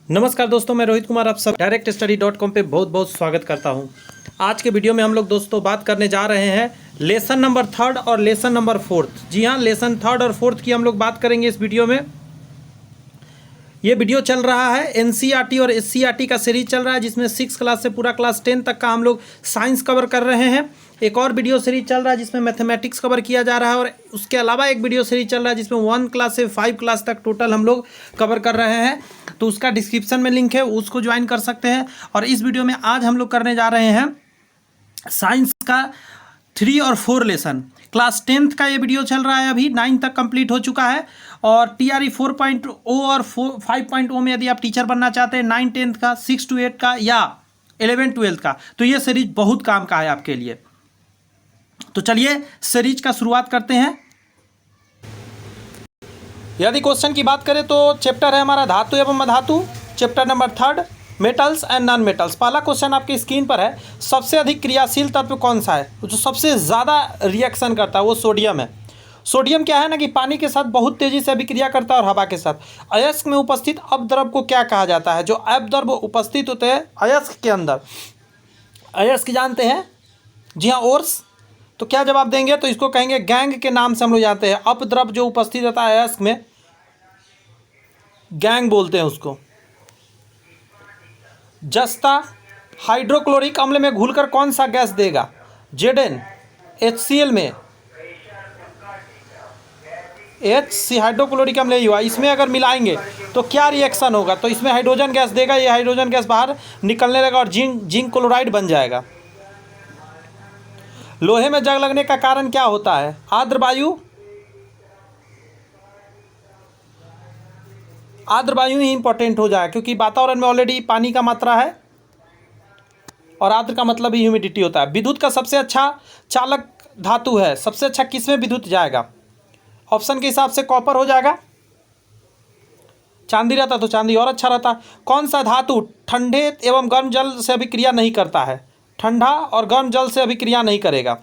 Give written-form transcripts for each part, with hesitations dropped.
नमस्कार दोस्तों, मैं रोहित कुमार आप सब directstudy.com पे बहुत बहुत स्वागत करता हूं। आज के वीडियो में हम लोग दोस्तों बात करने जा रहे हैं लेसन नंबर 3 और लेसन नंबर 4। जी हां, लेसन 3 और 4 की हम लोग बात करेंगे इस वीडियो में। ये वीडियो चल रहा है एनसीईआरटी और एससीईआरटी का सीरीज चल रहा है, जिसमें 6 क्लास से पूरा क्लास 10 तक का हम लोग साइंस कवर कर रहे हैं। एक और वीडियो सीरीज चल रहा है जिसमें मैथमेटिक्स कवर किया जा रहा है, और उसके अलावा एक वीडियो सीरीज चल रहा है जिसमें 1 क्लास से 5 क्लास तक टोटल हम लोग कवर कर रहे हैं। तो उसका डिस्क्रिप्शन में लिंक है, उसको ज्वाइन कर सकते हैं। और इस वीडियो में आज हम लोग करने जा रहे हैं साइंस का 3 और 4 लेसन। क्लास 10th का ये वीडियो चल रहा है, अभी 9 तक कंप्लीट हो चुका है। और TRE 4.0 और 5.0 में यदि आप टीचर बनना चाहते हैं 9 10th का, 6 to 8 का या 11 12th का, तो ये सीरीज बहुत काम का है आपके लिए। तो चलिए सीरीज का शुरुआत करते हैं। यदि क्वेश्चन की बात करें तो चैप्टर है हमारा धातु एवं अधातु, chapter number 3 metals and non metals. पहला क्वेश्चन आपकी स्क्रीन पर है, सबसे अधिक क्रियाशील तत्व कौन सा है? जो सबसे ज़्यादा रिएक्शन करता है वो सोडियम है। सोडियम क्या है ना कि पानी के साथ बहुत तेज़ी से अभिक्रिया करता है और हवा के साथ। अयस्क में उपस्थित अपद्रव को क्या कहा जाता है? जो अपद्रव उपस्थित होते हैं अयस्क के अंदर, अयस्क जानते हैं? जी हाँ, ओर्स। तो क्या जवाब देंगे? तो इसको कहेंगे गैंग के नाम से हम लोग जानते हैं। अपद्रव जो उपस्थित रहता है अयस्क में, गैंग बोलते हैं उसको। जस्ता हाइड्रोक्लोरिक अम्ल में घुलकर कौन सा गैस देगा? Zn HCl में HC हाइड्रोक्लोरिक अम्ल हुआ, इसमें अगर मिलाएंगे तो क्या रिएक्शन होगा? तो इसमें हाइड्रोजन गैस देगा, ये हाइड्रोजन गैस बाहर निकलने लगा और जिंक क्लोराइड बन जाएगा। लोहे में जंग लगने का कारण क्या होता है? आर्द्र वायु, आर्द्र वायु ही इंपॉर्टेंट हो जाए, क्योंकि वातावरण में ऑलरेडी पानी का मात्रा है और आर्द्र का मतलब ही ह्यूमिडिटी होता है। विद्युत का सबसे अच्छा चालक धातु है, सबसे अच्छा किस में विद्युत जाएगा? ऑप्शन के हिसाब से कॉपर हो जाएगा। चांदी रहता तो चांदी और अच्छा रहता। कौन सा धातु ठंडे एवं गर्म जल से अभिक्रिया नहीं करता है? ठंडा और गर्म जल से अभिक्रिया नहीं करेगा।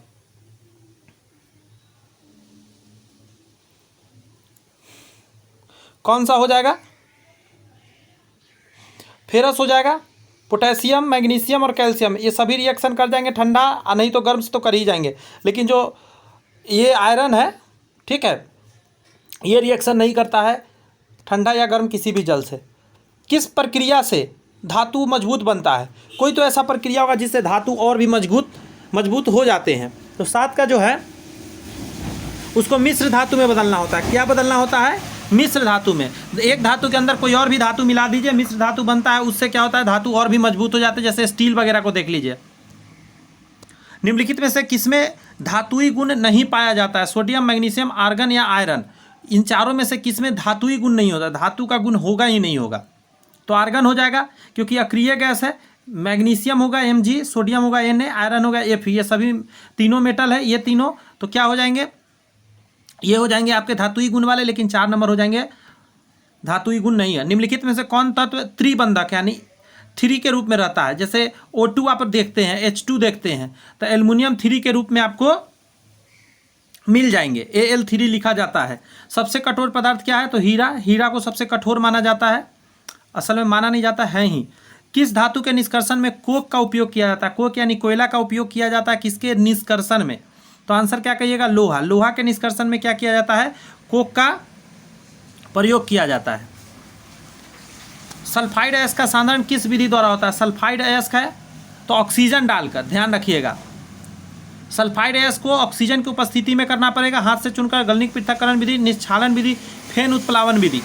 कौन सा हो जाएगा? फेरस हो जाएगा। पोटेशियम, मैग्नीशियम और कैल्शियम ये सभी रिएक्शन कर जाएंगे ठंडा, नहीं तो गर्म से तो कर ही जाएंगे। लेकिन जो ये आयरन है, ठीक है, ये रिएक्शन नहीं करता है ठंडा या गर्म किसी भी जल से। किस प्रक्रिया से धातु मजबूत बनता है? कोई तो ऐसा प्रक्रिया होगा जिससे धातु और भी मजबूत हो जाते हैं। तो 7 का जो है उसको मिश्र धातु में बदलना होता है। क्या बदलना होता है? मिश्र धातु में। एक धातु के अंदर कोई और भी धातु मिला दीजिए, मिश्र धातु बनता है। उससे क्या होता है? धातु और भी मजबूत हो जाते हैं। जैसे स्टील वगैरह को देख लीजिए। निम्नलिखित में से किसमें धातुई गुण नहीं पाया जाता है? सोडियम, मैग्नीशियम, आर्गन या आयरन। इन चारों में से किसमें धातुई गुण नहीं होता? धातु का गुण होगा ही नहीं होगा। तो आर्गन हो जाएगा, क्योंकि अक्रिय गैस है। मैग्नीशियम होगा Mg, सोडियम होगा Na, आयरन होगा Fe। ये सभी तीनों मेटल है, ये तीनों। तो क्या हो जाएंगे? ये हो जाएंगे आपके धातुई गुण वाले, लेकिन 4 नंबर हो जाएंगे धातुई गुण नहीं है। निम्नलिखित में से कौन तत्व त्रिबंधक यानी 3 के रूप में रहता है? जैसे O2 आप देखते हैं, H2 देखते हैं, तो एल्युमिनियम 3 के रूप में आपको मिल जाएंगे। Al3 लिखा जाता है। सबसे कठोर पदार्थ क्या है? तो हीरा। हीरा को सबसे कठोर माना जाता है, असल में माना नहीं जाता है ही। किस धातु के निष्कर्षण में कोक का उपयोग किया जाता है? कोक यानी कोयला का उपयोग किया जाता है किसके निष्कर्षण में? तो आंसर क्या कहिएगा? लोहा। लोहा के निष्कर्षण में क्या किया जाता है? कोक का प्रयोग किया जाता है। सल्फाइड अयस्क का साधारण किस विधि द्वारा होता है? सल्फाइड अयस्क है तो ऑक्सीजन डालकर, ध्यान रखिएगा, सल्फाइड अयस्क को ऑक्सीजन की उपस्थिति में करना पड़ेगा। हाथ से चुनकर गलनिक पृथक्करण विधि, निश्चालन विधि, फेन उत्प्लावन विधि।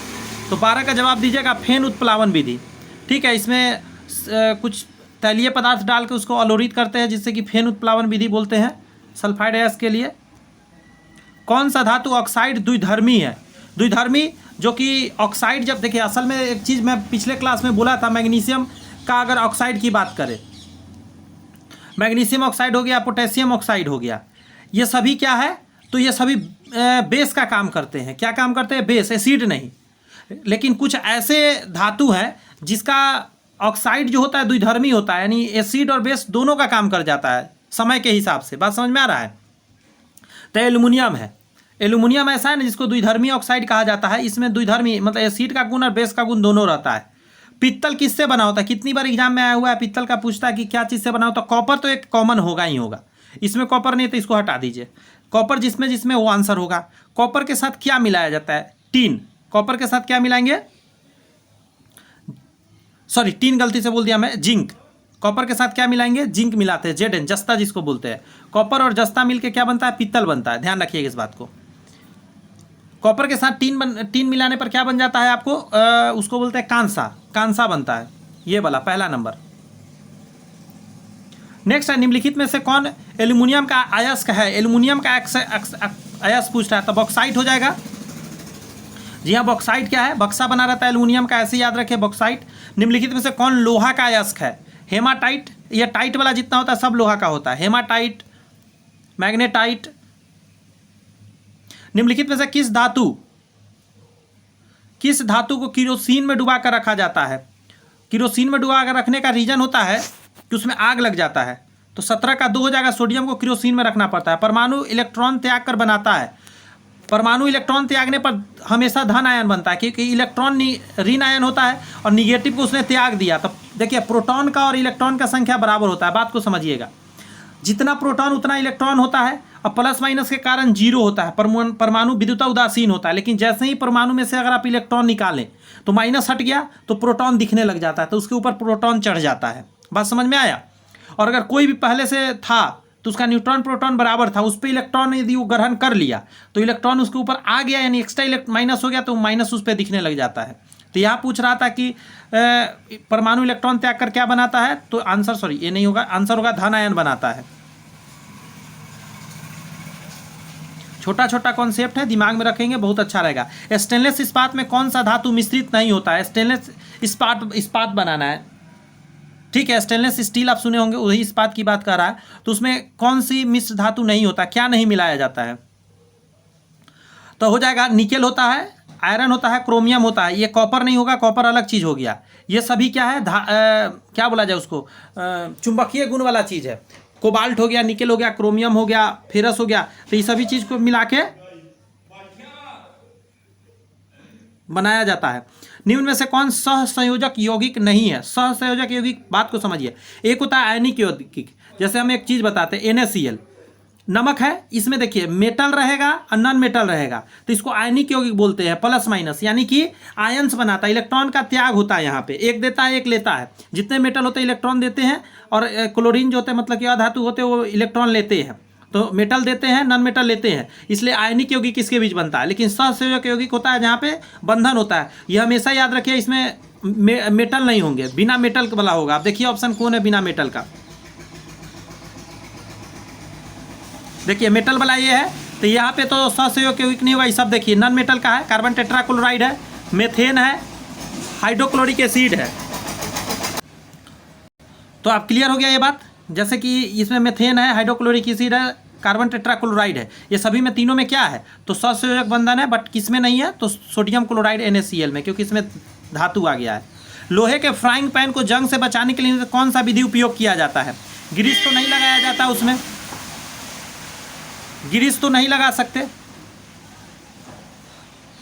तो 12 का जवाब दीजिएगा फेन उत्प्लावन विधि। ठीक है, इसमें कुछ तैलीय पदार्थ डाल के उसको अलोरित करते हैं, जिससे कि फेन उत्प्लावन विधि बोलते हैं सल्फाइड अयस्क के लिए। कौन सा धातु ऑक्साइड द्विधर्मी है? द्विधर्मी जो कि ऑक्साइड, जब देखिए असल में एक चीज़ मैं पिछले क्लास में बोला था, मैग्नीशियम का अगर ऑक्साइड की बात करें, मैग्नीशियम ऑक्साइड हो गया, पोटेशियम ऑक्साइड हो गया, ये सभी क्या है? तो ये सभी बेस का काम करते हैं। क्या काम करते हैं? बेस, एसिड नहीं। लेकिन कुछ ऐसे धातु हैं जिसका ऑक्साइड जो होता है द्विधर्मी होता है, यानी एसिड और बेस दोनों का काम कर जाता है समय के हिसाब से। बात समझ में आ रहा है? तो एल्युमिनियम है। एल्युमिनियम ऐसा है ना जिसको द्विधर्मी ऑक्साइड कहा जाता है। इसमें द्विधर्मी मतलब एसिड का गुण और बेस का गुण दोनों रहता है। पित्तल किससे बना होता है? कितनी बार एग्जाम में आया हुआ है पित्तल का, पूछता है कि क्या चीज़ से बना होता है? कॉपर तो एक कॉमन होगा ही होगा, इसमें कॉपर नहीं तो इसको हटा दीजिए। कॉपर जिसमें जिसमें वो आंसर होगा। कॉपर के साथ क्या मिलाया जाता है? टीन। कॉपर के साथ क्या मिलाएंगे? सॉरी, टीन गलती से बोल दिया मैं, जिंक। कॉपर के साथ क्या मिलाएंगे? जिंक मिलाते हैं, Zn, जस्ता जिसको बोलते हैं। कॉपर और जस्ता मिलके क्या बनता है? पित्तल बनता है। ध्यान रखिएगा इस बात को। कॉपर के साथ टीन मिलाने पर क्या बन जाता है आपको? उसको बोलते हैं कांसा। कांसा बनता है, ये वाला पहला नंबर। नेक्स्ट है, निम्नलिखित में से कौन एल्यूमिनियम का अयस्क है? एल्यूमिनियम का अयस्क पूछ रहा है तो बॉक्साइट हो जाएगा। जी हाँ, बॉक्साइट क्या है? बक्सा बना रहता है एल्यूमिनियम का, ऐसे याद रखिए, बॉक्साइट। निम्नलिखित में से कौन लोहा का अयस्क है? हेमाटाइट। ये टाइट वाला जितना होता है सब लोहा का होता है। Haematite, magnetite. निम्नलिखित में से किस धातु को किरोसिन में डुबा कर रखा जाता है? किरोसिन में डुबा कर रखने का रीजन होता है कि उसमें आग लग जाता है, तो 17 का 2 हो जाएगा। सोडियम को किरोसिन में रखना पड़ता है। परमाणु इलेक्ट्रॉन त्याग कर बनाता है। परमाणु इलेक्ट्रॉन त्यागने पर हमेशा धन आयन बनता है, क्योंकि इलेक्ट्रॉन ऋण आयन होता है और निगेटिव को उसने त्याग दिया। तो देखिए, प्रोटॉन का और इलेक्ट्रॉन का संख्या बराबर होता है। बात को समझिएगा, जितना प्रोटॉन उतना इलेक्ट्रॉन होता है, और प्लस माइनस के कारण जीरो होता है। परमाणु विद्युत उदासीन होता है। लेकिन जैसे ही परमाणु में से अगर आप इलेक्ट्रॉन निकालें तो माइनस हट गया तो प्रोटॉन दिखने लग जाता है, तो उसके ऊपर प्रोटॉन चढ़ जाता है। बात समझ में आया? और अगर कोई भी पहले से था तो उसका न्यूट्रॉन प्रोटॉन बराबर था, उस पर इलेक्ट्रॉन यदि वो ग्रहण कर लिया तो इलेक्ट्रॉन उसके ऊपर आ गया, यानी एक्स्ट्रा माइनस हो गया तो माइनस उस पर दिखने लग जाता है। तो यहाँ पूछ रहा था कि परमाणु इलेक्ट्रॉन त्याग कर क्या बनाता है? तो आंसर, सॉरी ये नहीं होगा, आंसर होगा धन आयन बनाता है। छोटा छोटा कॉन्सेप्ट है, दिमाग में रखेंगे, बहुत अच्छा रहेगा। स्टेनलेस इस्पात में कौन सा धातु मिश्रित नहीं होता है? स्टेनलेस इस्पात बनाना है, ठीक है। स्टेनलेस स्टील आप सुने होंगे, वही इस्पात की बात कर रहा है। तो उसमें कौन सी मिश्र धातु नहीं होता? क्या नहीं मिलाया जाता है? तो हो जाएगा निकेल होता है, आयरन होता है, क्रोमियम होता है। ये कॉपर नहीं होगा, कॉपर अलग चीज़ हो गया। ये सभी क्या है? क्या बोला जाए उसको? चुंबकीय गुण वाला चीज़ है। कोबाल्ट हो गया, निकेल हो गया, क्रोमियम हो गया, फेरस हो गया। तो ये सभी चीज़ को मिला के बनाया जाता है। निम्न में से कौन सहसंयोजक यौगिक नहीं है? सहसंयोजक यौगिक, बात को समझिए। एक होता है आयनिक यौगिक, जैसे हम एक चीज़ बताते हैं, NaCl नमक है, इसमें देखिए मेटल रहेगा और नॉन मेटल रहेगा, तो इसको आयनिक यौगिक बोलते हैं। प्लस माइनस यानी कि आयंस बनाता है, इलेक्ट्रॉन का त्याग होता है। यहाँ पे एक देता है एक लेता है। जितने मेटल होते हैं इलेक्ट्रॉन देते हैं, और क्लोरीन जो होते हैं मतलब कि अधातु होते हैं वो इलेक्ट्रॉन लेते हैं। तो मेटल देते हैं, नॉन मेटल लेते हैं, इसलिए आयनिक यौगिक किसके बीच बनता है। लेकिन सहसंयोजक यौगिक होता है जहाँ पे बंधन होता है। यह हमेशा याद रखिए, इसमें मेटल नहीं होंगे, बिना मेटल वाला होगा। आप देखिए ऑप्शन कौन है बिना मेटल का? देखिए मेटल वाला ये है, तो यहाँ पे तो सहसंयोजक यौगिक नहीं होगा। ये सब देखिए नॉन मेटल का है, कार्बन टेट्राक्लोराइड है, मेथेन है, हाइड्रोक्लोरिक एसिड है। तो आप क्लियर हो गया ये बात? जैसे कि इसमें मेथेन है, हाइड्रोक्लोरिक एसिड है, कार्बन टेट्राक्लोराइड है, ये सभी में, तीनों में क्या है? तो सहसंयोजक बंधन है। बट किस में नहीं है? तो सोडियम क्लोराइड NaCl में, क्योंकि इसमें धातु आ गया है। लोहे के फ्राइंग पैन को जंग से बचाने के लिए कौन सा विधि उपयोग किया जाता है? ग्रीस तो नहीं लगाया जाता उसमें, ग्रीस तो नहीं लगा सकते,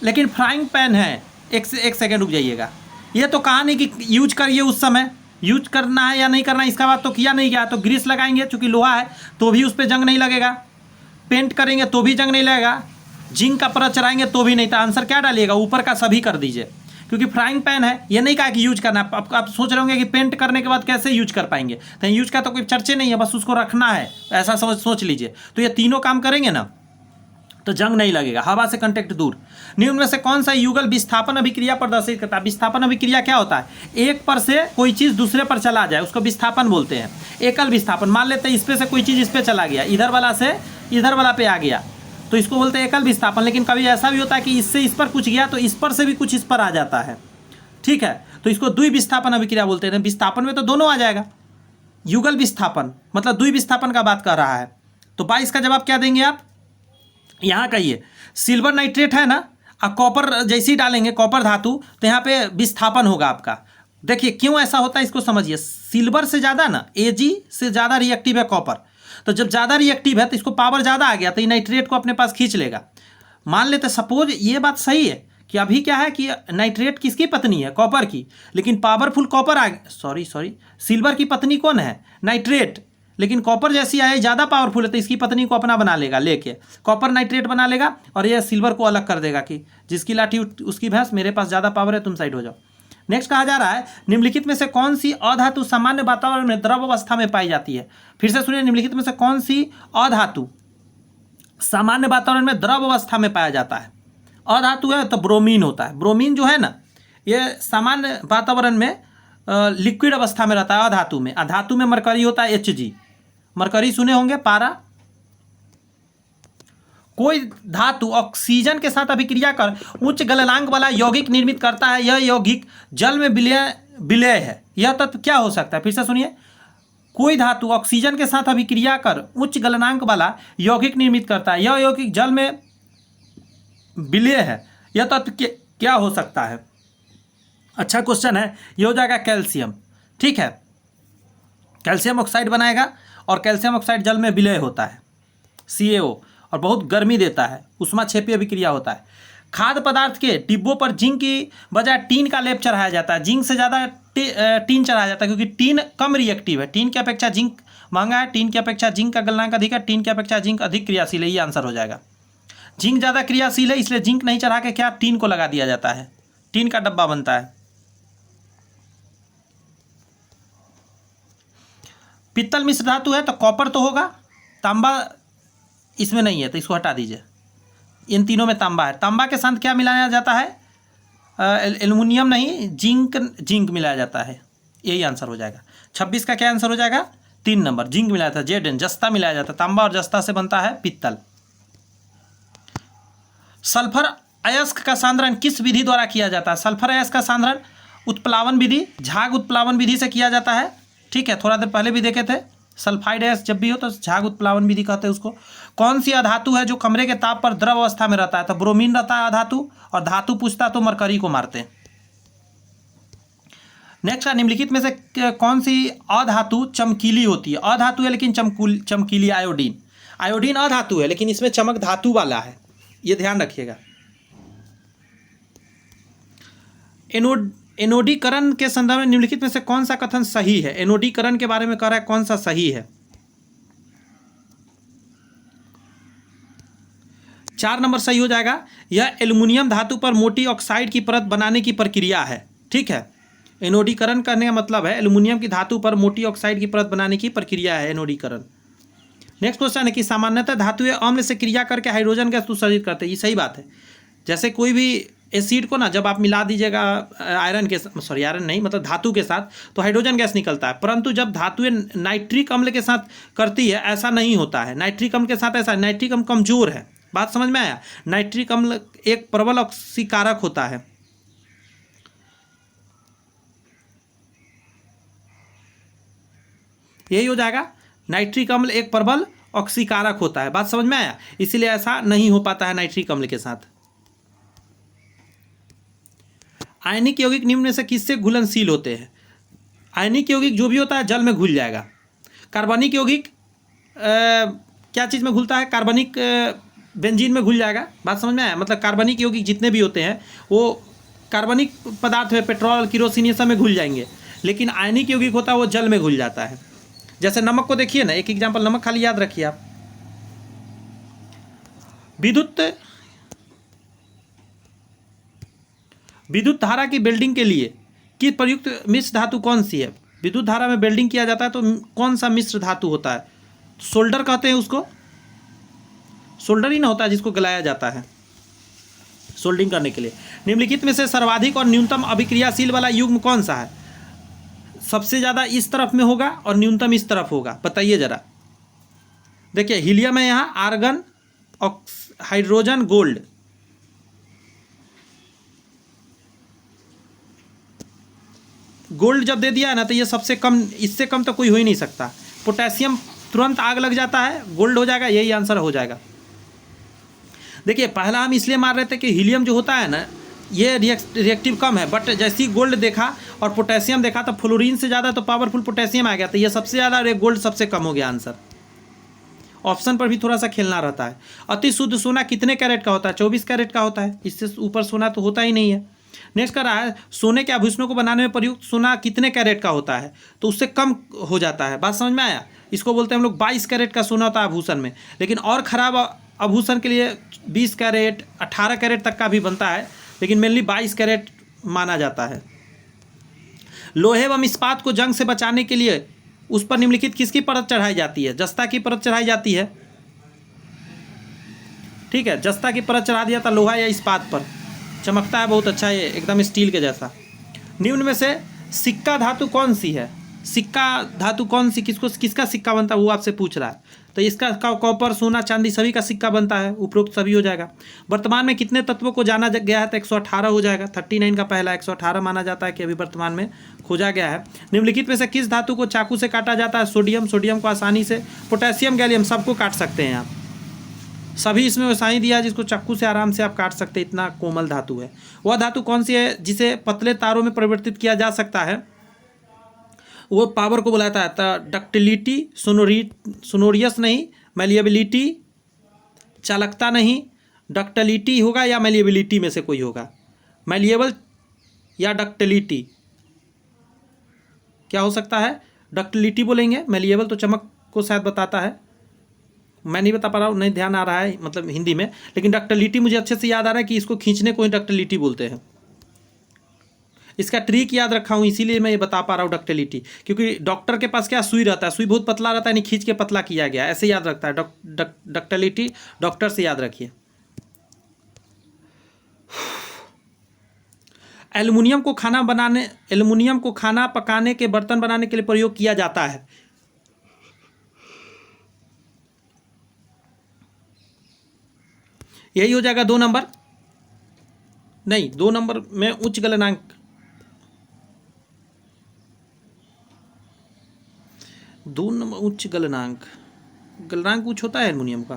लेकिन फ्राइंग पैन है। एक सेकेंड रुक जाइएगा। ये तो कहा नहीं कि यूज करिए, उस समय यूज करना है या नहीं करना है इसका बात तो किया नहीं गया। तो ग्रीस लगाएंगे, चूंकि लोहा है तो भी उस पर जंग नहीं लगेगा। पेंट करेंगे तो भी जंग नहीं लगेगा। जिंक का परत चढ़ाएंगे तो भी नहीं। तो आंसर क्या डालिएगा? ऊपर का सभी कर दीजिए, क्योंकि फ्राइंग पैन है। ये नहीं कहा कि यूज करना है। आप सोच रहे होंगे कि पेंट करने के बाद कैसे यूज कर पाएंगे, तो यूज का तो कोई चर्चे नहीं है, बस उसको रखना है, ऐसा सोच लीजिए। तो ये तीनों काम करेंगे ना तो जंग नहीं लगेगा, हवा से कांटेक्ट दूर। निम्न में से कौन सा युगल विस्थापन अभिक्रिया प्रदर्शित करता है? विस्थापन अभिक्रिया क्या होता है? एक पर से कोई चीज़ दूसरे पर चला जाए, उसको विस्थापन बोलते हैं। एकल विस्थापन, मान लेते हैं इस पे से कोई चीज़ इस पे चला गया, इधर वाला से इधर वाला पे आ गया, तो इसको बोलते हैं एकल विस्थापन। लेकिन कभी ऐसा भी होता है कि इससे इस पर कुछ गया तो इस पर से भी कुछ इस पर आ जाता है, ठीक है, तो इसको द्विविस्थापन अभिक्रिया बोलते हैं। विस्थापन में तो दोनों आ जाएगा। युगल विस्थापन मतलब द्विविस्थापन का बात कर रहा है। तो 22 का जवाब क्या देंगे आप? यहाँ कहिए सिल्वर नाइट्रेट है ना, अब कॉपर जैसे ही डालेंगे, कॉपर धातु, तो यहाँ पे विस्थापन होगा आपका। देखिए क्यों ऐसा होता है इसको समझिए। सिल्वर से ज़्यादा ना, Ag से ज़्यादा रिएक्टिव है कॉपर, तो जब ज़्यादा रिएक्टिव है तो इसको पावर ज़्यादा आ गया तो ये नाइट्रेट को अपने पास खींच लेगा। मान लेते सपोज ये बात सही है कि अभी क्या है कि नाइट्रेट किसकी पत्नी है, कॉपर की, लेकिन पावरफुल कॉपर आ सॉरी सिल्वर की पत्नी कौन है, नाइट्रेट, लेकिन कॉपर जैसी आए ज़्यादा पावरफुल है तो इसकी पत्नी को अपना बना लेगा, लेके कॉपर नाइट्रेट बना लेगा और यह सिल्वर को अलग कर देगा कि जिसकी लाठी उसकी भैंस, मेरे पास ज़्यादा पावर है, तुम साइड हो जाओ। नेक्स्ट कहा जा रहा है निम्नलिखित में से कौन सी अधातु सामान्य वातावरण में द्रव अवस्था में पाई जाती है। फिर से सुनिए, निम्नलिखित में से कौन सी अधातु सामान्य वातावरण में द्रव अवस्था में पाया जाता है। अधातु है तो ब्रोमीन होता है। ब्रोमीन जो है ना, ये सामान्य वातावरण में लिक्विड अवस्था में रहता है अधातु में। अधातु में मरकरी होता है Hg, मरकरी सुने होंगे, पारा। कोई धातु ऑक्सीजन के साथ अभिक्रिया कर उच्च गलनांक वाला यौगिक निर्मित करता है, यह यौगिक जल में विलय है। यह तत्व क्या हो सकता है, फिर से सुनिए, कोई धातु ऑक्सीजन के साथ अभिक्रिया कर उच्च गलनांक वाला यौगिक निर्मित करता है, यह यौगिक जल में विलय है, यह तत्व क्या हो सकता है। अच्छा क्वेश्चन है, ये हो जाएगा कैल्शियम। ठीक है, कैल्शियम ऑक्साइड बनाएगा और कैल्शियम ऑक्साइड जल में विलय होता है, CaO, और बहुत गर्मी देता है, ऊष्माक्षेपीय अभिक्रिया होता है। खाद्य पदार्थ के डिब्बों पर जिंक की बजाय टीन का लेप चढ़ाया जाता है। जिंक से ज़्यादा टीन चढ़ाया जाता है क्योंकि टीन कम रिएक्टिव है। टीन की अपेक्षा जिंक महंगा है, टीन की अपेक्षा जिंक का गलनांक अधिक है, टीन की अपेक्षा जिंक अधिक क्रियाशील है, ये आंसर हो जाएगा। जिंक ज़्यादा क्रियाशील है इसलिए जिंक नहीं चढ़ा के क्या टीन को लगा दिया जाता है, टीन का डब्बा बनता है। पित्तल मिश्र धातु है तो कॉपर तो होगा, तांबा इसमें नहीं है तो इसको हटा दीजिए, इन तीनों में तांबा है। तांबा के साथ क्या मिलाया जाता है, एल्युमिनियम नहीं, जिंक मिलाया जाता है, यही आंसर हो जाएगा। 26 का क्या आंसर हो जाएगा, 3 नंबर, जिंक मिलाया था, जेडन जस्ता मिलाया जाता है, तांबा और जस्ता से बनता है पित्तल। सल्फर अयस्क का सांद्रण किस विधि द्वारा किया जाता है। सल्फर अयस्क का सांद्रण उत्प्लावन विधि, झाग उत्प्लावन विधि से किया जाता है। ठीक है, थोड़ा देर पहले भी देखे थे, सल्फाइड अयस्क जब भी हो तो झाग उत्प्लावन विधि कहते हैं उसको। कौन सी अधातु है जो कमरे के ताप पर द्रव अवस्था में रहता है, तो ब्रोमीन रहता है अधातु, और धातु पूछता तो मरकरी को मारते हैं। नेक्स्ट, निम्नलिखित में से कौन सी अधातु चमकीली होती है। अधातु है लेकिन चमकीली, आयोडीन। आयोडीन अधातु है लेकिन इसमें चमक धातु वाला है, ये ध्यान रखिएगा। एनोडीकरण के संदर्भ में निम्नलिखित में से कौन सा कथन सही है। एनोडीकरण के बारे में कह रहा है, कौन सा सही है। 4 नंबर सही हो जाएगा। यह एल्युमिनियम धातु पर मोटी ऑक्साइड की परत बनाने की प्रक्रिया है। ठीक है, एनोडीकरण करने का मतलब है एल्युमिनियम की धातु पर मोटी ऑक्साइड की परत बनाने की प्रक्रिया है एनोडीकरण। नेक्स्ट क्वेश्चन है कि सामान्यतः धातुएं अम्ल से क्रिया करके हाइड्रोजन गैस उत्सर्जित करते हैं। ये सही बात है। जैसे कोई भी एसिड को ना जब आप मिला दीजिएगा आयरन नहीं, मतलब धातु के साथ, तो हाइड्रोजन गैस निकलता है, परंतु जब धातुएं नाइट्रिक अम्ल के साथ करती है ऐसा नहीं होता है। नाइट्रिक अम्ल के साथ ऐसा, नाइट्रिक अम्ल कमजोर है, बात समझ में आया। नाइट्रिक अम्ल एक प्रबल ऑक्सीकारक होता है। यही हो जाएगा, नाइट्रिक अम्ल एक प्रबल ऑक्सीकारक होता है, बात समझ में आया। इसीलिए ऐसा नहीं हो पाता है नाइट्रिक अम्ल के साथ। आयनिक यौगिक निम्न में से किससे घुलनशील होते हैं। आयनिक यौगिक जो भी होता है जल में घुल जाएगा। कार्बनिक यौगिक क्या चीज़ में घुलता है, कार्बनिक बेंजीन में घुल जाएगा, बात समझ में आया। मतलब कार्बनिक यौगिक जितने भी होते हैं वो कार्बनिक पदार्थ में, पेट्रोल, किरोसिन, ये सब में घुल जाएंगे, लेकिन आयनिक यौगिक होता है वो जल में घुल जाता है। जैसे नमक को देखिए ना, एक एग्जाम्पल नमक खाली याद रखिए आप। विद्युत धारा की वेल्डिंग के लिए कि प्रयुक्त मिश्र धातु कौन सी है। विद्युत धारा में वेल्डिंग किया जाता है तो कौन सा मिश्र धातु होता है, सोल्डर कहते हैं उसको। सोल्डर ही ना होता है जिसको गलाया जाता है सोल्डिंग करने के लिए। निम्नलिखित में से सर्वाधिक और न्यूनतम अभिक्रियाशील वाला युग्म कौन सा है। सबसे ज़्यादा इस तरफ में होगा और न्यूनतम इस तरफ होगा, बताइए जरा। देखिए हीलियम है यहाँ, आर्गन, हाइड्रोजन, गोल्ड। गोल्ड जब दे दिया है ना तो ये सबसे कम, इससे कम तो कोई हो ही नहीं सकता। पोटेशियम तुरंत आग लग जाता है, गोल्ड हो जाएगा, यही आंसर हो जाएगा। देखिए पहला हम इसलिए मार रहे थे कि हीलियम जो होता है ना ये रिएक्टिव कम है, बट जैसे ही गोल्ड देखा और पोटेशियम देखा तो फ्लोरीन से ज़्यादा तो पावरफुल पोटेशियम आ गया, तो ये सबसे ज़्यादा और ये गोल्ड सबसे कम हो गया आंसर। ऑप्शन पर भी थोड़ा सा खेलना रहता है। अति शुद्ध सोना कितने कैरेट का होता है? 24 कैरेट का होता है, इससे ऊपर सोना तो होता ही नहीं है। नेक्स्ट कर रहा है सोने के आभूषणों को बनाने में प्रयुक्त सोना कितने कैरेट का होता है? तो उससे कम हो जाता है। बात समझ में आया? इसको बोलते हैं हम लोग 22 कैरेट का सोना होता है आभूषण में। लेकिन और ख़राब आभूषण के लिए 20 कैरेट 18 कैरेट तक का भी बनता है, लेकिन मेनली 22 कैरेट माना जाता है। लोहे एवं इस्पात को जंग से बचाने के लिए उस पर निम्नलिखित किसकी परत चढ़ाई जाती है? जस्ता की परत चढ़ाई जाती है। ठीक है, जस्ता की परत चढ़ा दिया था लोहा या इस्पात पर, चमकता है बहुत अच्छा, ये एकदम स्टील के जैसा। निम्न में से सिक्का धातु कौन सी है? सिक्का धातु कौन सी, किसका सिक्का बनता है वो आपसे पूछ रहा है। तो इसका कॉपर सोना चांदी सभी का सिक्का बनता है, उपरोक्त सभी हो जाएगा। वर्तमान में कितने तत्वों को जाना गया है? तो 118 हो जाएगा। 39 का पहला 118 माना जाता है कि अभी वर्तमान में खोजा गया है। निम्नलिखित में से किस धातु को चाकू से काटा जाता है? सोडियम। सोडियम को आसानी से, पोटेशियम गैलियम सबको काट सकते हैं आप, सभी इसमें वैसा ही दिया जिसको चाकू से आराम से आप काट सकते हैं, इतना कोमल धातु है। वह धातु कौन सी है जिसे पतले तारों में परिवर्तित किया जा सकता है? वो पावर को बुलाता है डक्टिलिटी, सोनोरियस नहीं, मैलिएबिलिटी, चालकता नहीं, डक्टिलिटी होगा या मैलिएबिलिटी में से कोई होगा। मैलिएबल या डक्टिलिटी क्या हो सकता है? डक्टिलिटी बोलेंगे। मैलिएबल तो चमक को शायद बताता है, मैं नहीं बता पा रहा हूँ, नहीं ध्यान आ रहा है मतलब हिंदी में, लेकिन डक्टिलिटी मुझे अच्छे से याद आ रहा है कि इसको खींचने को ही डक्टिलिटी बोलते हैं। इसका ट्रिक याद रखा हूँ इसीलिए मैं ये बता पा रहा हूँ डक्टिलिटी, क्योंकि डॉक्टर के पास क्या सुई रहता है, सुई बहुत पतला रहता है, नहीं खींच के पतला किया गया, ऐसे याद रखता है। डक्टिलिटी डॉक्टर से याद रखिए। एल्युमिनियम को खाना पकाने के बर्तन बनाने के लिए प्रयोग किया जाता है। यही हो जाएगा 2 नंबर, नहीं 2 नंबर में उच्च गलनांक, 2 नंबर उच्च गलनांक उच्च होता है एल्युमिनियम का।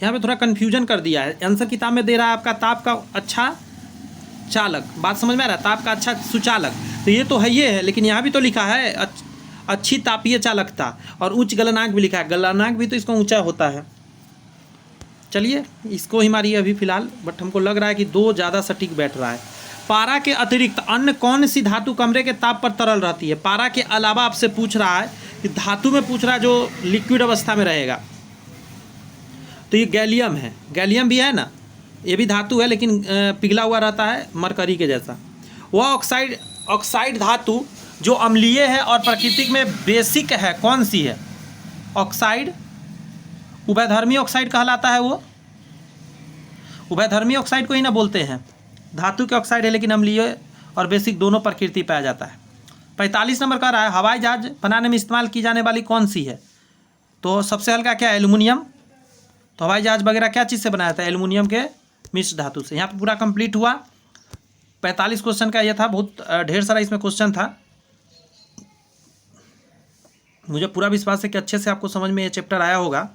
यहाँ पे थोड़ा कन्फ्यूजन कर दिया है। आंसर किताब में दे रहा है आपका ताप का अच्छा चालक, बात समझ में आ रहा है, ताप का अच्छा सुचालक, तो ये तो है ये है, लेकिन यहाँ भी तो लिखा है अच्छी तापीय चालकता, और उच्च गलनांक भी लिखा है। गलनांक भी तो इसका ऊंचा होता है। चलिए इसको ही मारिए अभी फिलहाल, बट हमको लग रहा है कि 2 ज़्यादा सटीक बैठ रहा है। पारा के अतिरिक्त अन्य कौन सी धातु कमरे के ताप पर तरल रहती है? पारा के अलावा आपसे पूछ रहा है कि धातु में पूछ रहा है जो लिक्विड अवस्था में रहेगा, तो ये गैलियम है। गैलियम भी है ना, ये भी धातु है लेकिन पिघला हुआ रहता है मरकरी के जैसा। वह ऑक्साइड धातु जो अम्लीय है और प्राकृतिक में बेसिक है कौन सी है? ऑक्साइड उभयधर्मी ऑक्साइड कहलाता है। वो उभयधर्मी ऑक्साइड को ही ना बोलते हैं। धातु के ऑक्साइड है लेकिन अम्लीय और बेसिक दोनों प्रकृति पाया जाता है। 45 नंबर का रहा है हवाई जहाज बनाने में इस्तेमाल की जाने वाली कौन सी है? तो सबसे हल्का क्या है? एल्युमिनियम। तो हवाई जहाज वगैरह क्या चीज़ से बनाया था? एल्युमिनियम के मिश्र धातु से। यहाँ पे पूरा कंप्लीट हुआ। 45 क्वेश्चन का ये था, बहुत ढेर सारा इसमें क्वेश्चन था। मुझे पूरा विश्वास है कि अच्छे से आपको समझ में ये चैप्टर आया होगा।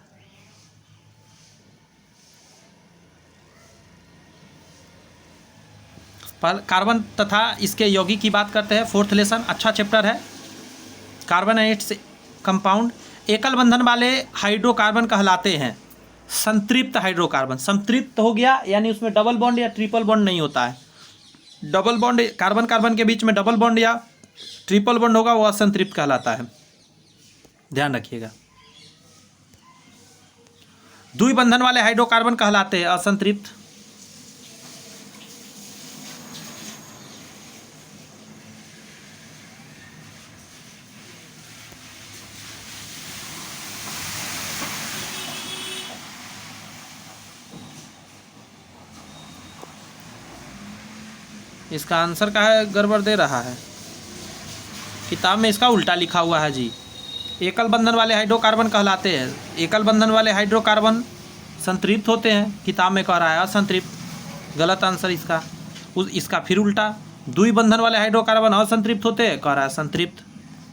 कार्बन तथा इसके यौगिक की बात करते हैं। 4th लेसन अच्छा चैप्टर है। Carbon and its compound. एकल बंधन वाले हाइड्रोकार्बन कहलाते हैं संतृप्त हाइड्रोकार्बन। संतृप्त हो गया यानी उसमें डबल बॉन्ड या ट्रिपल बॉन्ड नहीं होता है। डबल बॉन्ड कार्बन कार्बन के बीच में डबल बॉन्ड या ट्रिपल बॉन्ड होगा वो असंतृप्त कहलाता है, ध्यान रखिएगा। द्विबंधन वाले हाइड्रोकार्बन कहलाते हैं असंतृप्त। इसका आंसर का है गड़बड़ दे रहा है, किताब में इसका उल्टा लिखा हुआ है जी। एकल बंधन वाले हाइड्रोकार्बन कहलाते हैं। एकल बंधन वाले हाइड्रोकार्बन संतृप्त होते हैं, किताब में कह रहा है असंतृप्त। गलत आंसर इसका। इसका फिर उल्टा, द्विबंधन वाले हाइड्रोकार्बन असंतृप्त होते हैं, कह रहा है संतृप्त।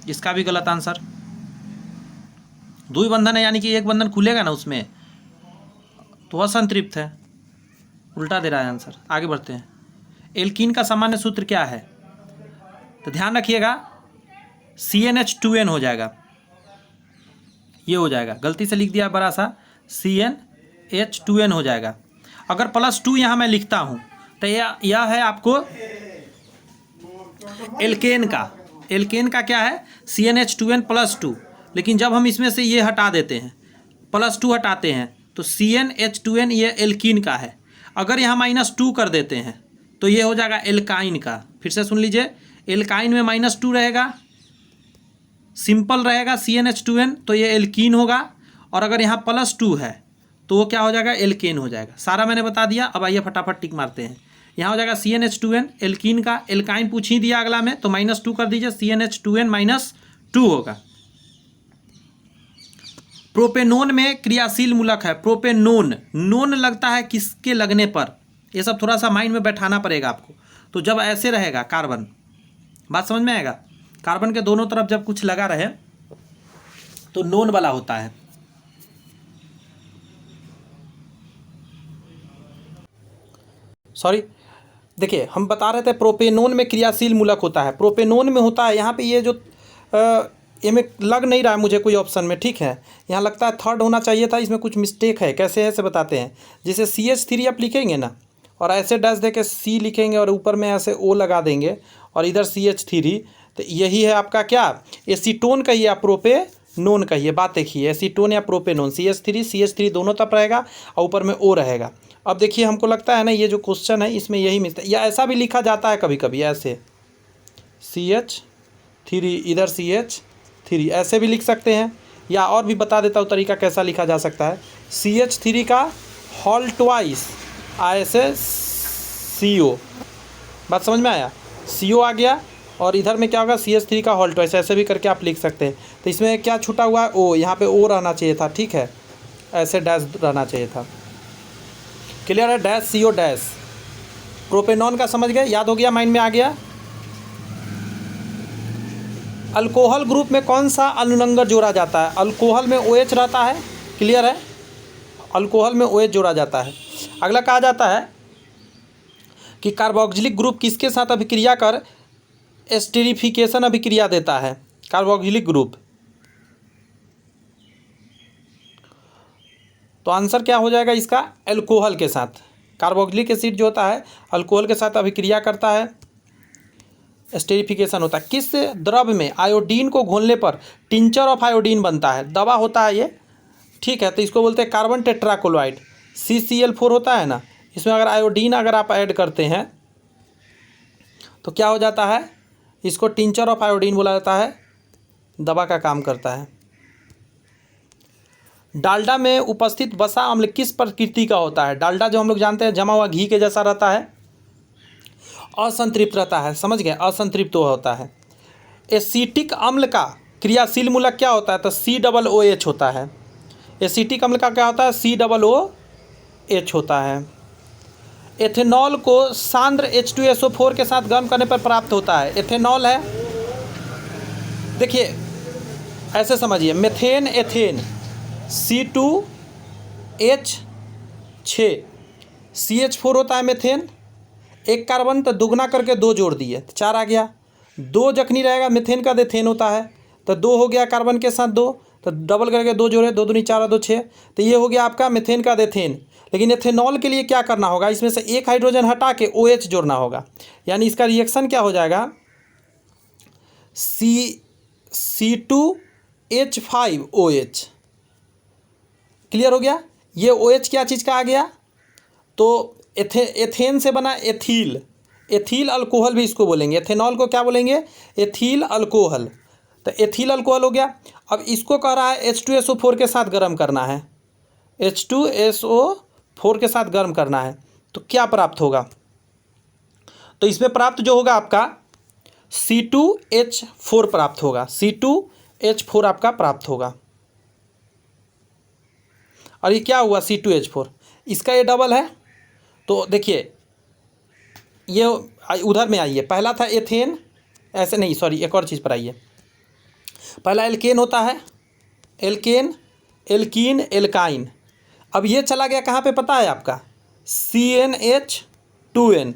इसका भी गलत आंसर। द्विबंधन है यानी कि एक बंधन खुलेगा ना उसमें, तो असंतृप्त है, उल्टा दे रहा है आंसर। आगे बढ़ते हैं। एल्कीन का सामान्य सूत्र क्या है? तो ध्यान रखिएगा CnH2n हो जाएगा। ये हो जाएगा, गलती से लिख दिया बड़ा सा, CnH2n हो जाएगा। अगर +2 यहाँ मैं लिखता हूँ तो यह है आपको एल्केन का। एल्केन का क्या है, CnH2n +2। लेकिन जब हम इसमें से ये हटा देते हैं, +2 हटाते हैं, तो CnH2n ये एल्कीन का है। अगर यहाँ -2 कर देते हैं तो ये हो जाएगा एल्काइन का। फिर से सुन लीजिए, एल्काइन में -2 रहेगा, सिंपल रहेगा CnH2n, तो ये एल्कीन होगा। और अगर यहाँ +2 है तो वो क्या हो जाएगा, एल्केन हो जाएगा। सारा मैंने बता दिया। अब आइए फटाफट टिक मारते हैं। यहाँ हो जाएगा CnH2n एल्कीन का, एल्काइन पूछ ही दिया अगला में, तो -2 कर दीजिए, CnH2n -2 होगा। प्रोपेनोन में क्रियाशील मूलक है, प्रोपेनोन। नोन लगता है किसके लगने पर, ये सब थोड़ा सा माइंड में बैठाना पड़ेगा आपको। तो जब ऐसे रहेगा कार्बन, बात समझ में आएगा, कार्बन के दोनों तरफ जब कुछ लगा रहे तो नोन वाला होता है। सॉरी, देखिए हम बता रहे थे प्रोपेनोन में क्रियाशील मूलक होता है। प्रोपेनोन में होता है, यहाँ पे ये जो ये में लग नहीं रहा है मुझे कोई ऑप्शन में, ठीक है, यहाँ लगता है 3rd होना चाहिए था, इसमें कुछ मिस्टेक है। कैसे है ऐसे बताते हैं। जैसे CH3 आप लिखेंगे ना, और ऐसे डैश दे के C लिखेंगे और ऊपर में ऐसे O लगा देंगे और इधर CH3, तो यही है आपका क्या, एसीटोन कहिए या प्रोपेनोन कहिए। बात देखिए, एसीटोन या प्रोपेनोन, CH3 दोनों तरफ रहेगा और ऊपर में O रहेगा। अब देखिए हमको लगता है ना ये जो क्वेश्चन है इसमें यही मिलता है, या ऐसा भी लिखा जाता है कभी कभी, ऐसे CH3 इधर CH3 ऐसे भी लिख सकते हैं, या और भी बता देता हूँ तरीका कैसा लिखा जा सकता है। CH3 का होल ट्वाइस ऐसे CO, बात समझ में आया, CO आ गया, और इधर में क्या होगा, CH3 का होल ट्वाइस, ऐसे भी करके आप लिख सकते हैं। तो इसमें क्या छूटा हुआ है, O, यहाँ पे O रहना चाहिए था, ठीक है, ऐसे डैश रहना चाहिए था। क्लियर है, डैश CO डैश। प्रोपेनॉन का समझ गए, याद हो गया, माइंड में आ गया। अल्कोहल ग्रुप में कौन सा अनुलंगर जोड़ा जाता है, अल्कोहल में OH रहता है, क्लियर है, अल्कोहल में OH जोड़ा जाता है। अगला कहा जाता है कि कार्बोक्सिलिक ग्रुप किसके साथ अभिक्रिया कर एस्टेरिफिकेशन अभिक्रिया देता है, कार्बोक्सिलिक ग्रुप। तो आंसर क्या हो जाएगा इसका, अल्कोहल के साथ। कार्बोक्सिलिक एसिड जो होता है अल्कोहल के साथ अभिक्रिया करता है, एस्टेरिफिकेशन होता है। किस द्रव में आयोडीन को घोलने पर टिंचर ऑफ आयोडीन बनता है, दवा होता है ये, ठीक है, तो इसको बोलते हैं कार्बन टेट्राक्लोराइड, CCl4 होता है ना, इसमें अगर आयोडीन अगर आप ऐड करते हैं तो क्या हो जाता है, इसको टिंचर ऑफ आयोडीन बोला जाता है, दवा का काम करता है। डालडा में उपस्थित वसा अम्ल किस प्रकृति का होता है, डालडा जो हम लोग जानते हैं जमा हुआ घी के जैसा रहता है, असंतृप्त रहता है, समझ गए, असंतृप्त होता है। एसिटिक अम्ल का क्रियाशील मूलक क्या होता है, तो COOH होता है। एसिटिक अम्ल का क्या होता है, COOH होता है। एथेनॉल को सांद्र H2SO4 के साथ गर्म करने पर प्राप्त होता है, एथेनॉल है, देखिए ऐसे समझिए, मेथेन एथेन C2H6 CH4 होता है मेथेन, एक कार्बन तो दुगना करके 2 जोड़ दिए तो 4 आ गया, 2 जखनी रहेगा, मेथेन का देथेन होता है, तो 2 हो गया कार्बन के साथ 2, तो डबल करके 2 जोड़े, 2 दूनी 4 2 6, तो ये हो गया आपका मेथेन का देथेन। लेकिन एथेनॉल के लिए क्या करना होगा, इसमें से एक हाइड्रोजन हटा के OH जोड़ना होगा, यानी इसका रिएक्शन क्या हो जाएगा, C2H5OH। क्लियर हो गया, ये OH क्या चीज़ का आ गया, तो एथेन से बना एथील, एथील अल्कोहल भी इसको बोलेंगे, एथेनॉल को क्या बोलेंगे, एथील अल्कोहल, तो एथील अल्कोहल हो गया। अब इसको कह रहा है H2SO4 के साथ गर्म करना है, H2SO4 के साथ गर्म करना है, तो क्या प्राप्त होगा, तो इसमें प्राप्त जो होगा आपका C2H4 प्राप्त होगा, C2H4 आपका प्राप्त होगा। और ये क्या हुआ, C2H4, इसका ये डबल है, तो देखिए ये उधर में आइए, पहला था एथेन, ऐसे नहीं, सॉरी एक और चीज़ पर आइए, पहला एल्केन होता है, एल्केन, एल्कीन, एल्काइन। अब ये चला गया कहाँ पे पता है आपका, CnH2n,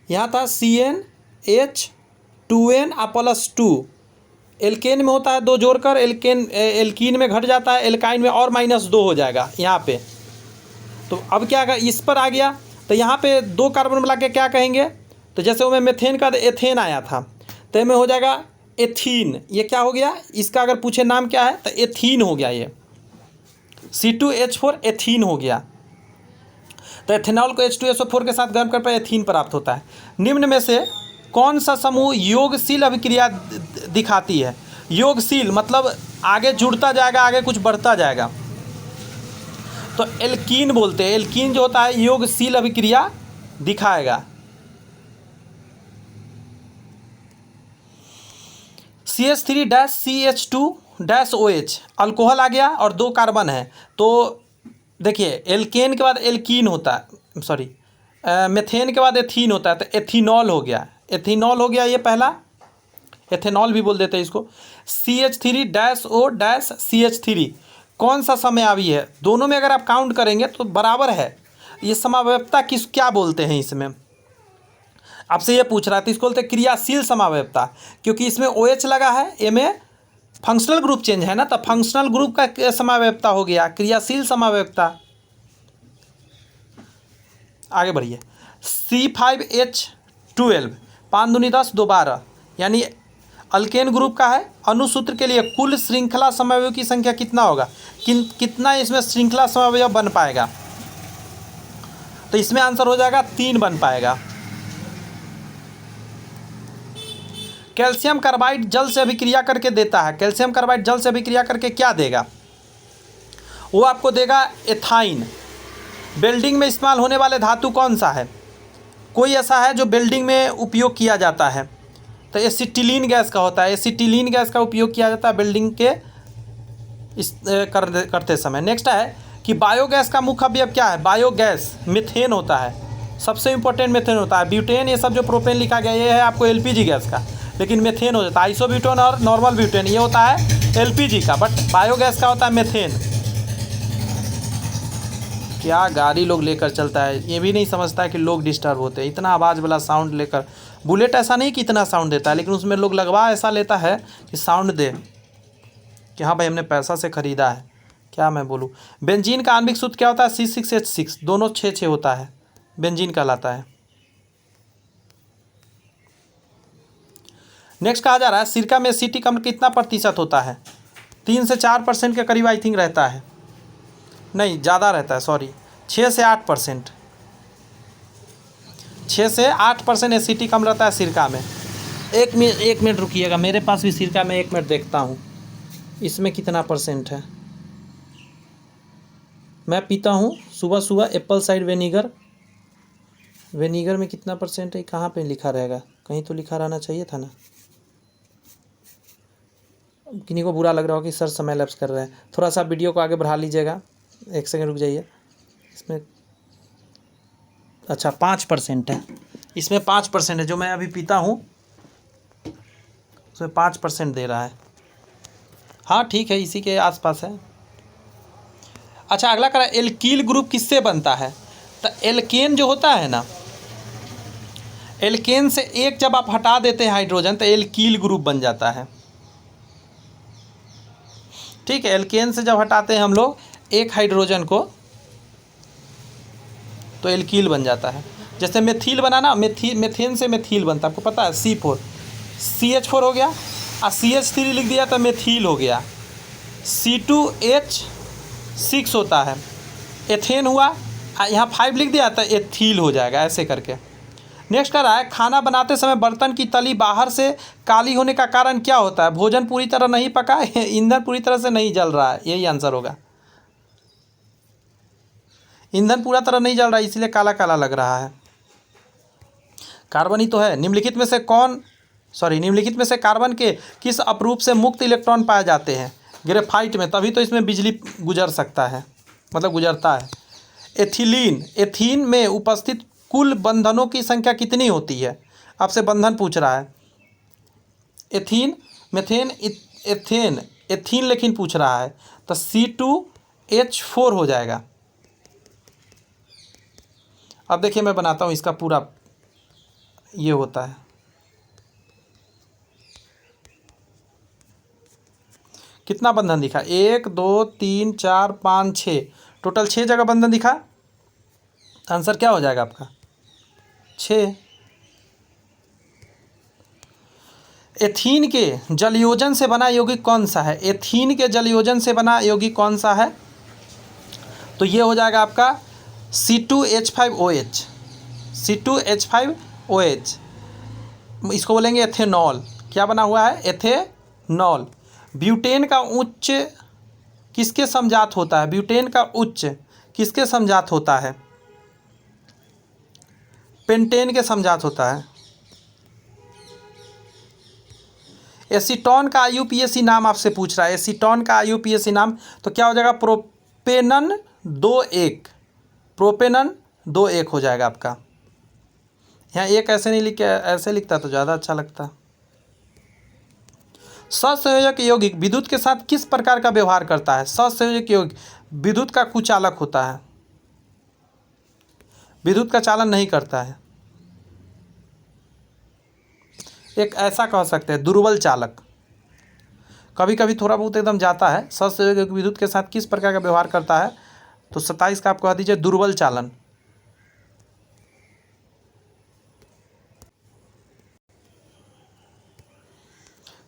यहाँ था CnH2n +2, एल्केन में होता है 2 जोड़कर, एल्कीन में घट जाता है, एल्काइन में और -2 हो जाएगा यहाँ पे। तो अब क्या इस पर आ गया, तो यहाँ पे 2 कार्बन मिला के क्या कहेंगे, तो जैसे वो मैं मेथेन का एथेन आया था, तो इसमें हो जाएगा एथीन। ये क्या हो गया, इसका अगर पूछे नाम क्या है तो एथीन हो गया, ये C2H4 एथीन हो गया। तो एथेनॉल को H2SO4 के साथ गर्म कर पर एथीन प्राप्त होता है। निम्न में से कौन सा समूह योगशील अभिक्रिया दिखाती है? योगशील मतलब आगे जुड़ता जाएगा, आगे कुछ बढ़ता जाएगा, तो एल्कीन बोलते हैं। एल्कीन जो होता है योगशील अभिक्रिया दिखाएगा। CH3-CH2-OH अल्कोहल आ गया और 2 कार्बन है। तो देखिए एल्केन के बाद एल्कीन होता है, सॉरी मेथेन के बाद एथीन होता है, तो एथीनॉल हो गया। एथीनॉल हो गया ये पहला, एथेनॉल भी बोल देते हैं इसको। CH3-O-CH3 कौन सा समयावी है? दोनों में अगर आप काउंट करेंगे तो बराबर है। ये समावयवता क्या बोलते हैं इसमें, आपसे ये पूछ रहा है, तो इसको बोलते हैं क्रियाशील समावयवता, क्योंकि इसमें OH लगा है, ए में फंक्शनल ग्रुप चेंज है ना, तो फंक्शनल ग्रुप का समावयवता हो गया क्रियाशील समावयवता। आगे बढ़िए। C5H12 5 दूनी 10 2 12 यानी अल्केन ग्रुप का है। अनुसूत्र के लिए कुल श्रृंखला समअवयव की संख्या कितना होगा? कितना इसमें श्रृंखला समअवयव बन पाएगा? तो इसमें आंसर हो जाएगा 3 बन पाएगा। कैल्शियम कार्बाइड जल से अभिक्रिया करके देता है। कैल्शियम कार्बाइड जल से अभिक्रिया करके क्या देगा? वो आपको देगा एथाइन। वेल्डिंग में इस्तेमाल होने वाले धातु कौन सा है? कोई ऐसा है जो वेल्डिंग में उपयोग किया जाता है, तो एसिटिलीन गैस का होता है। एसिटिलीन गैस का उपयोग किया जाता है वेल्डिंग के करते समय। नेक्स्ट है कि बायोगैस का मुख्य अवयव क्या है? बायोगैस मीथेन होता है, सबसे इंपॉर्टेंट मीथेन होता है। ब्यूटेन ये सब जो प्रोपेन लिखा गया ये है आपको एलपीजी गैस का, लेकिन मीथेन हो जाता है। आइसोब्यूटेन और नॉर्मल ब्यूटेन ये होता है एलपीजी का, बट बायोगैस का होता है मीथेन। क्या गाड़ी लोग लेकर चलता है, ये भी नहीं समझता है कि लोग डिस्टर्ब होते हैं। इतना आवाज़ वाला साउंड लेकर, बुलेट ऐसा नहीं कि इतना साउंड देता है, लेकिन उसमें लोग लगवा ऐसा लेता है कि साउंड दे, कि हाँ भाई हमने पैसा से ख़रीदा है। क्या मैं बोलूँ। बेंजीन का आणविक सूत्र क्या होता है? C6H6, दोनों 6 होता है, बेंजीन कहलाता है। नेक्स्ट कहा जा रहा है सिरका में एसिटिक अम्ल कितना प्रतिशत होता है? 3 से 4% के करीब आई थिंक रहता है, नहीं ज़्यादा रहता है, सॉरी 6 से 8%। 6 से 8% एसिटिक अम्ल रहता है सिरका में। एक मिनट रुकिएगा, मेरे पास भी सिरका में, 1 मिनट देखता हूँ इसमें कितना परसेंट है। मैं पीता हूँ सुबह सुबह एप्पल साइड विनेगर। विनेगर में कितना परसेंट है? कहाँ पे लिखा रहेगा? कहीं तो लिखा रहना चाहिए था ना। किन्हीं को बुरा लग रहा हो कि सर समय लैप्स कर रहे हैं, थोड़ा सा वीडियो को आगे बढ़ा लीजिएगा, 1 सेकंड रुक जाइए। इसमें अच्छा 5% है, इसमें 5% है, जो मैं अभी पीता हूँ उसमें 5% दे रहा है। हाँ ठीक है, इसी के आसपास है। अच्छा अगला करा, एल्कील ग्रुप किससे बनता है? तो एल्केन जो होता है ना, एल्केन से एक जब आप हटा देते हैं हाइड्रोजन तो एल्कील ग्रुप बन जाता है। ठीक है, एल्केन से जब हटाते हैं हम लोग एक हाइड्रोजन को तो एल्कील बन जाता है। जैसे मेथिल बना ना, मेथेन से मेथिल बनता है, आपको पता है C4 CH4 हो गया, और CH3 लिख दिया तो मेथिल हो गया। C2H6 होता है, एथेन हुआ, यहाँ 5 लिख दिया तो एथिल हो जाएगा, ऐसे करके। नेक्स्ट कर रहा है खाना बनाते समय बर्तन की तली बाहर से काली होने का कारण क्या होता है? भोजन पूरी तरह नहीं पका, ईंधन पूरी तरह से नहीं जल रहा है, यही आंसर होगा। ईंधन पूरा तरह नहीं जल रहा है इसलिए काला काला लग रहा है। कार्बन ही तो है। निम्नलिखित में से कार्बन के किस अपरूप से मुक्त इलेक्ट्रॉन पाए जाते हैं? ग्रेफाइट में, तभी तो इसमें बिजली गुजर सकता है, मतलब गुजरता है। एथीन में उपस्थित कुल बंधनों की संख्या कितनी होती है? आपसे बंधन पूछ रहा है। एथीन, मेथेन, एथीन लेकिन पूछ रहा है, तो C2H4 हो जाएगा। अब देखिए मैं बनाता हूँ इसका पूरा, ये होता है कितना बंधन दिखा, 1 2 3 4 5 6, टोटल 6 जगह बंधन दिखा। आंसर क्या हो जाएगा आपका 6। एथीन के जलयोजन से बना यौगिक कौन सा है? एथीन के जलयोजन से बना यौगिक कौन सा है? तो ये हो जाएगा आपका C2H5OH। C2H5OH, इसको बोलेंगे एथेनॉल। क्या बना हुआ है? एथेनॉल। ब्यूटेन का उच्च किसके समजात होता है? ब्यूटेन का उच्च किसके समजात होता है? पेंटेन के समजात होता है। एसीटोन का IUPAC नाम आपसे पूछ रहा है, एसीटोन का IUPAC नाम, तो क्या हो जाएगा? प्रोपेनन 2,1। प्रोपेनन 2,1 हो जाएगा आपका। यहाँ एक ऐसे नहीं लिखे, ऐसे लिखता तो ज़्यादा अच्छा लगता। सहसंयोजक यौगिक विद्युत के साथ किस प्रकार का व्यवहार करता है? सहसंयोजक यौगिक विद्युत का कुचालक होता है, विद्युत का चालन नहीं करता है। एक ऐसा कह सकते हैं दुर्बल चालक, कभी कभी थोड़ा बहुत एकदम जाता है। सहसंयोजक विद्युत के साथ किस प्रकार का व्यवहार करता है? तो 27 का आपको कह दीजिए दुर्बल चालन।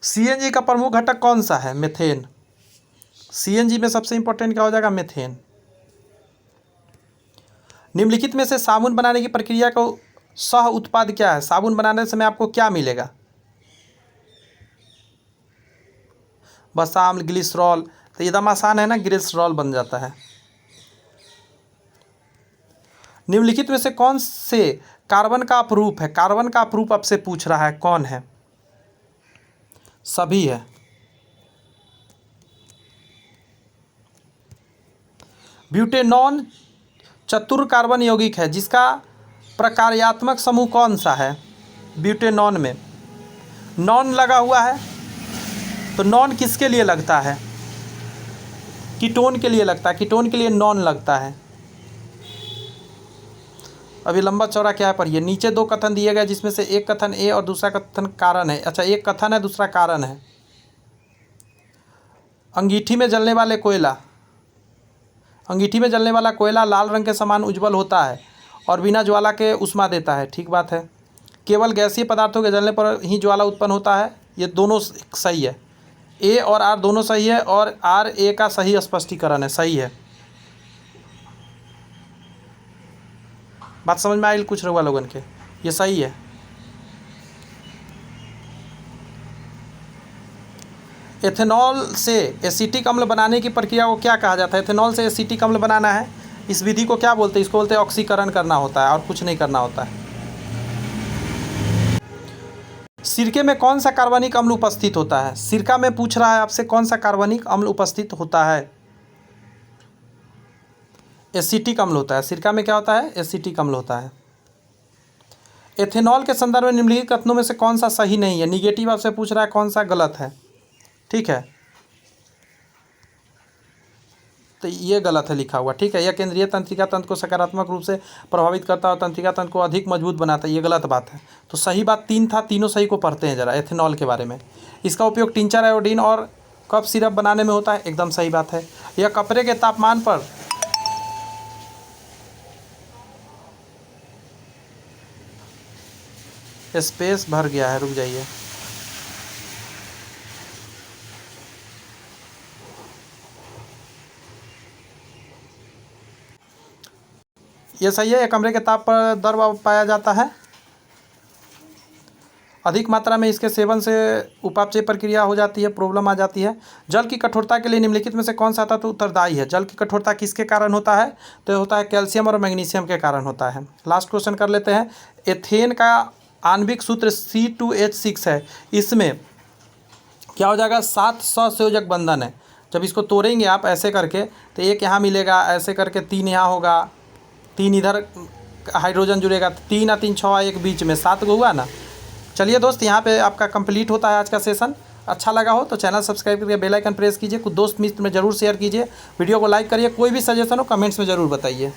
CNG का प्रमुख घटक कौन सा है? मीथेन। CNG में सबसे इंपॉर्टेंट क्या हो जाएगा? मीथेन। निम्नलिखित में से साबुन बनाने की प्रक्रिया को सह उत्पाद क्या है? साबुन बनाने समय आपको क्या मिलेगा? बसाम, ग्लिसरॉल। तो एकदम आसान है ना, ग्लिसरॉल बन जाता है। निम्नलिखित में से कौन से कार्बन का अपरूप है? कार्बन का अपरूप आपसे पूछ रहा है, कौन है? सभी है। ब्यूटेनॉन चतुर कार्बन यौगिक है जिसका प्रकार्यात्मक समूह कौन सा है? ब्यूटेनॉन में नॉन लगा हुआ है, तो नॉन किसके लिए लगता है? कीटोन के लिए लगता है, कीटोन के लिए नॉन लगता है। अभी लंबा चौड़ा क्या है पढ़िए। नीचे 2 कथन दिए गए जिसमें से एक कथन ए और दूसरा कथन कारण है। अच्छा, एक कथन है, दूसरा कारण है। अंगीठी में जलने वाले कोयला, अंगीठी में जलने वाला कोयला लाल रंग के समान उज्ज्वल होता है और बिना ज्वाला के ऊष्मा देता है। ठीक बात है। केवल गैसीय पदार्थों के जलने पर ही ज्वाला उत्पन्न होता है। ये दोनों सही है, ए और आर दोनों सही है, और आर ए का सही स्पष्टीकरण है, सही है। बात समझ में आई कुछ रहुआ लोगन के? ये सही है। एथेनॉल से एसिटिक अम्ल बनाने की प्रक्रिया को क्या कहा जाता है? एथेनॉल से एसिटिक अम्ल बनाना है, इस विधि को क्या बोलते हैं? इसको बोलते हैं ऑक्सीकरण करना होता है, और कुछ नहीं करना होता है। सिरके में कौन सा कार्बनिक अम्ल उपस्थित होता है? सिरका में पूछ रहा है आपसे कौन सा कार्बनिक अम्ल उपस्थित होता है? एसिटिक अम्ल होता है। सिरका में क्या होता है? एसिटिक अम्ल होता है। एथेनॉल के संदर्भ में निम्नलिखित कथनों में से कौन सा सही नहीं है? निगेटिव आपसे पूछ रहा है, कौन सा गलत है? ठीक है, तो ये गलत है लिखा हुआ। ठीक है, यह केंद्रीय तंत्रिका तंत्र को सकारात्मक रूप से प्रभावित करता है और तंत्रिका तंत्र को अधिक मजबूत बनाता है। ये गलत बात है। तो सही बात 3 था, तीनों सही को पढ़ते हैं जरा एथेनॉल के बारे में। इसका उपयोग टिंचर, आयोडीन और कफ सिरप बनाने में होता है, एकदम सही बात है। यह कपड़े के तापमान पर स्पेस भर गया है, रुक जाइए। ये सही है। कमरे के ताप पर दर्द पाया जाता है। अधिक मात्रा में इसके सेवन से उपापचय प्रक्रिया हो जाती है, प्रॉब्लम आ जाती है। जल की कठोरता के लिए निम्नलिखित में से कौन सा तत्व उत्तरदायी है? जल की कठोरता किसके कारण होता है? तो होता है कैल्शियम और मैग्नीशियम के कारण होता है। लास्ट क्वेश्चन कर लेते हैं। एथेन का आणविक सूत्र C2H6 है। इसमें क्या हो जाएगा? 7 सहसंयोजक बंधन है। जब इसको तोड़ेंगे आप ऐसे करके, तो एक यहाँ मिलेगा, ऐसे करके 3 यहाँ होगा, 3 इधर हाइड्रोजन जुड़ेगा, 3 और 3 6 1 बीच में 7 हुआ ना। चलिए दोस्त, यहाँ पे आपका कंप्लीट होता है आज का सेशन। अच्छा लगा हो तो चैनल सब्सक्राइब करके बेल आइकन प्रेस कीजिए। कुछ दोस्त मित्र में ज़रूर शेयर कीजिए। वीडियो को लाइक करिए। कोई भी सजेशन हो कमेंट्स में ज़रूर बताइए।